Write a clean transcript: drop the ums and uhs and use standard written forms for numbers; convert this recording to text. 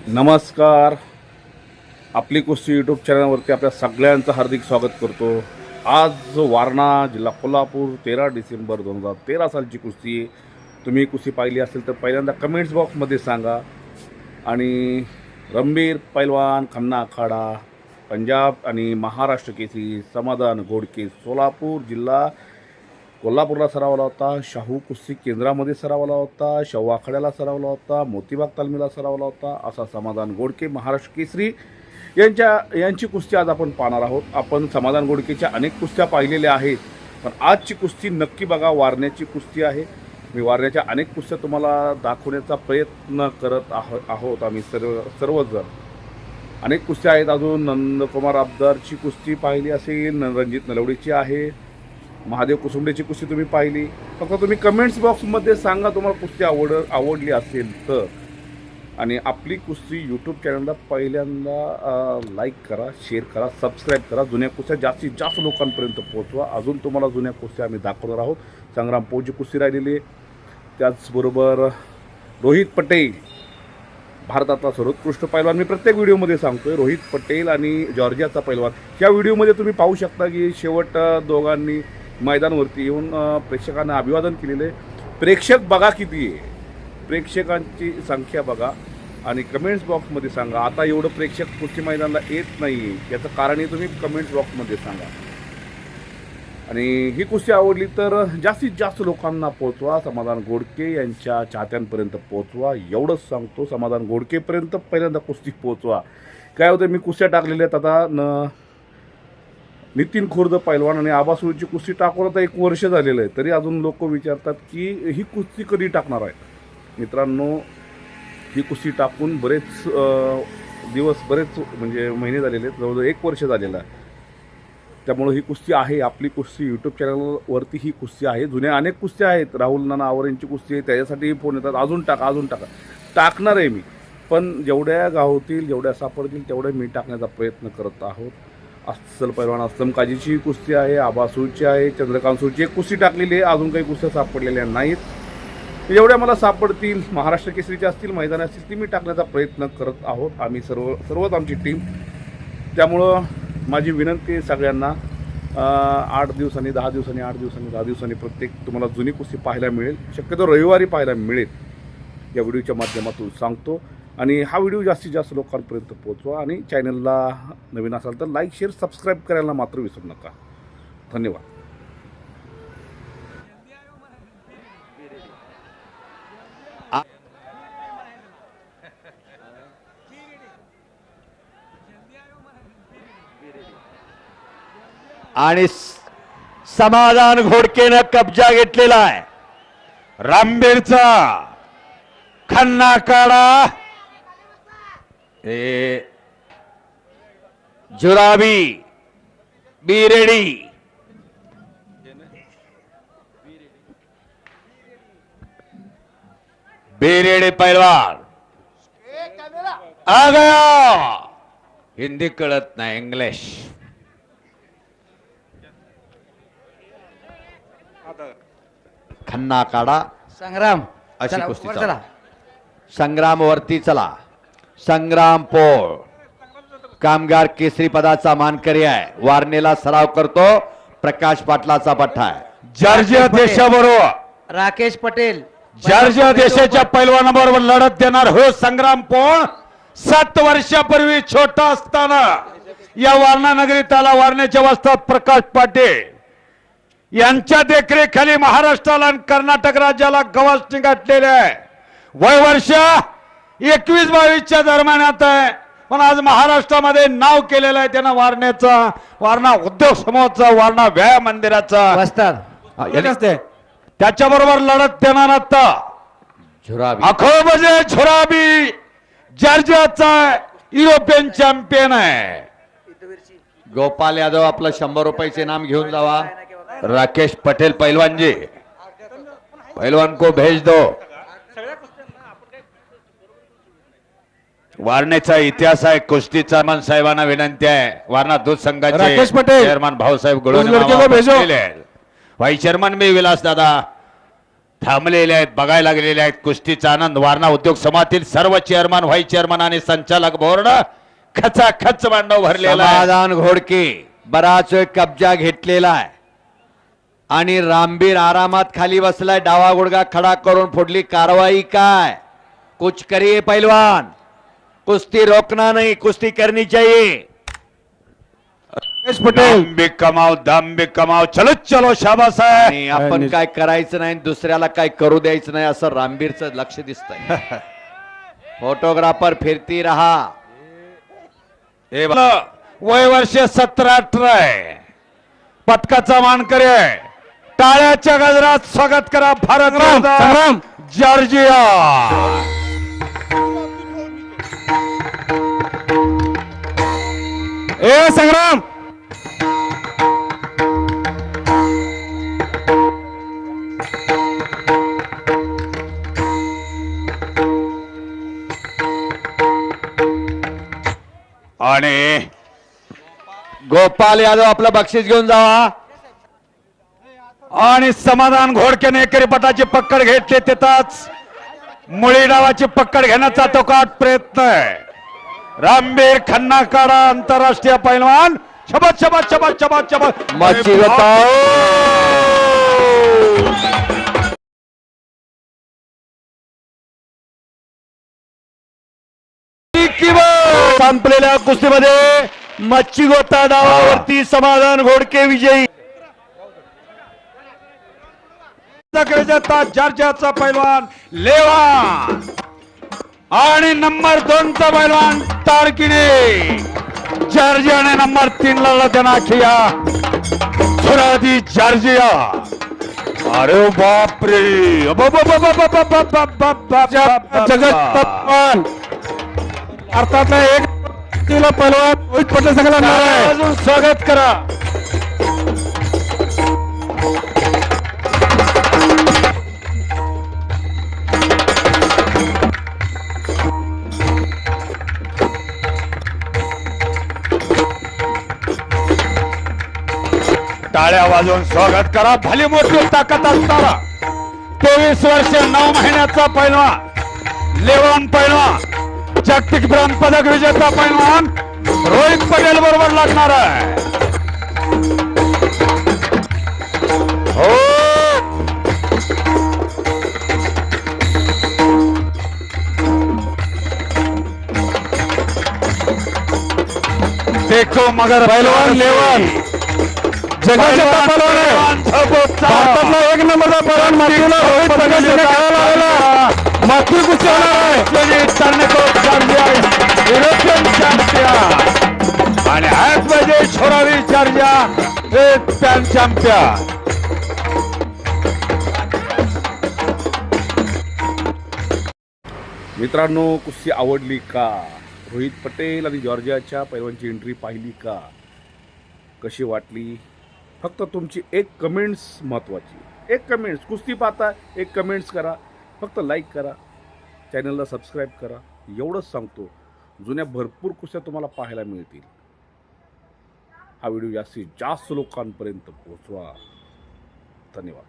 नमस्कार. आपली कुस्ती यूट्यूब चॅनलवरती आपल्या सगळ्यांचं हार्दिक स्वागत करतो. आज वारणा जिल्हा कोल्हापूर 13 डिसेंबर 2013 सालची कुस्ती आहे. तुम्ही कुस्ती पाहिली असेल तर पहिल्यांदा कमेंट्स बॉक्समध्ये सांगा. आणि रणबीर पैलवान खन्ना आखाडा पंजाब आणि महाराष्ट्र केसरी समाधान घोडके सोलापूर जिल्हा कोल्हापूरला सरावला होता. शाहू कुस्ती केंद्रामध्ये सरावला होता. शाहू आखाड्याला सरावला होता. मोतीबाग तालमीला सरावला होता. असा समाधान घोडके महाराष्ट्र केसरी यांची कुस्ती आज आपण पाहणार आहोत. आपण समाधान घोडकेच्या अनेक कुस्त्या पाहिलेल्या आहेत, पण आजची कुस्ती नक्की बघा. वारण्याची कुस्ती आहे. मी वारण्याच्या अनेक कुस्त्या तुम्हाला दाखवण्याचा प्रयत्न करत आहोत आम्ही सर्वजण. अनेक कुस्त्या आहेत. अजून नंदकुमार अब्दारची कुस्ती पाहिली असेल, रणजित नलवडीची आहे, महादेव कुसुंबेची कुस्ती तुम्ही पाहिली. फक्त तुम्ही कमेंट्स बॉक्समध्ये सांगा तुम्हाला कुस्ती आवडली असेल तर. आणि आपली कुस्ती यूट्यूब चॅनलला पहिल्यांदा लाईक करा, शेअर करा, सबस्क्राईब करा. जुन्या कुस्त्या जास्तीत जास्त लोकांपर्यंत पोहोचवा. अजून तुम्हाला जुन्या कुस्त्या आम्ही दाखवणार आहोत. संग्राम पोळची कुस्ती राहिलेली आहे. त्याचबरोबर रोहित पटेल भारतातला सर्वोत्कृष्ट पैलवान. मी प्रत्येक व्हिडिओमध्ये सांगतोय रोहित पटेल आणि जॉर्जियाचा पैलवान. या व्हिडिओमध्ये तुम्ही पाहू शकता की शेवट दोघांनी मैदानावरती येऊन प्रेक्षकांना अभिवादन केलेलं आहे. प्रेक्षक बघा किती आहे, प्रेक्षकांची संख्या बघा आणि कमेंट्स बॉक्समध्ये सांगा. आता एवढं प्रेक्षक कुस्ती मैदानाला येत नाही, याचं कारणही तुम्ही कमेंट्स बॉक्समध्ये सांगा. आणि ही कुस्ती आवडली तर जास्तीत जास्त लोकांना पोहोचवा. समाधान घोडके यांच्या चाहत्यांपर्यंत पोहोचवा, एवढंच सांगतो. समाधान घोडकेपर्यंत पहिल्यांदा कुस्ती पोहोचवा. काय होतं, मी कुस्त्या टाकलेल्या आहेत आता. नितीन खुर्द पैलवान आणि आबासुरची कुस्ती टाकून आता 1 वर्ष झालेलं आहे, तरी अजून लोक विचारतात की ही कुस्ती कधी टाकणार आहे. मित्रांनो, ही कुस्ती टाकून बरेच म्हणजे महिने झालेले आहेत, जवळजवळ 1 वर्ष झालेलं आहे. त्यामुळं ही कुस्ती आहे. आपली कुस्ती यूट्यूब चॅनलवरती ही कुस्ती आहे. जुन्या अनेक कुस्त्या आहेत. राहुल नाना आवर यांची कुस्ती आहे, त्याच्यासाठी फोन येतात अजून टाका. टाकणार आहे मी, पण जेवढ्या गावतील जेवढ्या सापडतील तेवढ्या मी टाकण्याचा प्रयत्न करत आहोत. अस्सल पैलवान असलम काजीची कुस्ती आहे, आबासूरची आहे, चंद्रकांत सूरची एक कुस्ती टाकलेली आहे. अजून काही कुस्त्या सापडलेल्या नाहीत. जेवढ्या मला सापडतील, महाराष्ट्र केसरीच्या असतील, मैदानी असतील, ती मी टाकण्याचा प्रयत्न करत आहोत. आम्ही सर्वच आमची टीम. त्यामुळं माझी विनंती आहे सगळ्यांना, 8 दिवसांनी 10 दिवसांनी 8 दिवसांनी 10 दिवसांनी प्रत्येक तुम्हाला जुनी कुस्ती पाहायला मिळेल. शक्यतो रविवारी पाहायला मिळेल, या व्हिडिओच्या माध्यमातून सांगतो. आणि हा व्हिडिओ जास्तीत जास्त लोकांपर्यंत पोहोचवा. आणि चॅनलला नवीन असाल तर लाईक, शेअर, सबस्क्राईब करायला मात्र विसरू नका. धन्यवाद. आणि समाधान घोडकेनं कब्जा घेतलेला आहे. रामबीरचा खन्ना काढा, जुराबी बिरेडी पहलवान आ गया. हिंदी कळत नाही, इंग्लिश. खन्ना काढा संग्राम अशी कुस्ती चला. संग्राम वरती चला. संग्राम पोळ कामगार केसरी पदाचा मानकरी आहे. वारणेला सराव करतो. प्रकाश पाटलाचा पठ्ठा आहे. जॉर्जिया देशाबरोबर राकेश पटेल जॉर्जिया देशाच्या पैलवानाबरोबर लढत देणार हो संग्राम पोळ. 7 वर्षापूर्वी छोटा असताना या वारणा नगरीत आला. वारण्याच्या वस्तात प्रकाश पाटील यांच्या देखरेखीखाली महाराष्ट्राला आणि कर्नाटक राज्याला गवसणी गाठलेले आहे. वय वर्ष 21-22च्या दरम्यानात आहे, पण आज महाराष्ट्रामध्ये नाव केलेलं आहे त्यानं वारण्याचा, वारणा उद्योग समूहाचा, वारणा व्यायाम मंदिराचा वस्ताद. त्याच्याबरोबर लढत देणार आता अखोबजे झुराबी जॉर्जियाचा युरोपियन चॅम्पियन आहे. गोपाल यादव आपलं 100 रुपयाचे नाम घेऊन जावा. राकेश पटेल पहलवान जी, पहलवान को भेज दो. वारणेचा इतिहास आहे कुस्तीचा. मन साहेबांना विनंती आहे. वारणा दूध संघाचे Rakesh Patel chairman Bhausaheb Gulvane, vice chairman मी विलास दादा थांबलेले आहेत, बघायला गेलेले आहेत कुस्तीचा आनंद. वारणा उद्योग समाजातील सर्व चेअरमन, व्हाईस चेअरमन आणि संचालक बोर्ड खचाखच मांडव भरलेला आहे. समाधान घोडके बराच वेळ कब्जा घेतलेला आहे आणि रामबीर आरामात खाली बसलाय. डावा गुडगा खडा करून पुढली कारवाई काय? कुछ करिए पहलवान, कुस्ती रोकना नहीं, कुस्ती करनी चाहिए. दाम भी कमाव, चलो चलो, शाबास आहे. आणि आपण काय करायचं नाही, दुसऱ्याला काय करू द्यायचं नाही असं रामबीरचं लक्ष दिसतंय. फोटोग्राफर फिरती रहा. वय वर्ष 17-18 आहे. पदकाचा मानकरी आहे. टाळ्याच्या गजरात स्वागत करा भारत जॉर्जिया. ए संग्राम, आणि गोपाल यादव आपलं बक्षीस घेऊन जावा. आणि समाधान घोडकेने एकेरी पटाची पकड घेतली. तिथंच मुळी डावाची पकड घेण्याचा तो काट प्रयत्न आहे. रामबीर खन्नाकाडा आंतरराष्ट्रीय पैलवान. शबाद शबाद शबाद शबाद शबाद. मच्छी बताओ. संपलेल्या कुस्तीमध्ये मच्छी गोता डावावरती समाधान घोडके विजयी. जॉर्जियाचा पैलवान लेवान आणि नंबर 2 चा पैलवान तारकिणे. जॉर्जियाने नंबर 3 ला लढताना किया सुरादी जॉर्जिया. अरे बापरे, जगत पहलवान अर्थातला एक तिला पैलवान रोहित पटेल संघाला अजून स्वागत करा. टाळ्या वाजवून स्वागत करा. भली मोठी ताकद असणारा 23 वर्ष 9 महिन्याचा पैलवान लेवान पैलवान, जागतिक ब्राह्मण पदक विजेता पैलवान रोहित पटेल बरोबर लागणार आहे. हो, देखो मगर पैलवान लेवान जगाच्या पैलवान आहे. भारतातला 1 नंबरचा पैलवान मातीला रोहित पटेल यांनी खेळायला आलेला माती कुस्ती होणार आहे. युरोपियन चॅम्पियन आणि आज म्हणजे छोरावी जॉर्जिया पॅन चॅम्पियन. मित्रांनो, कुस्ती आवडली का? रोहित पटेल आणि जॉर्जियाच्या पैलवानची एंट्री पाहिली का? कशी वाटली? फक्त तुमची एक कमेंट्स महत्त्वाची. एक कमेंट्स, कुस्ती पाहता एक कमेंट्स करा, फक्त लाईक करा, चॅनलला सबस्क्राईब करा. एवढंच सांगतो. जुन्या भरपूर कुस्त्या तुम्हाला पाहायला मिळतील. हा व्हिडिओ जास्तीत जास्त लोकांपर्यंत पोहोचवा. धन्यवाद.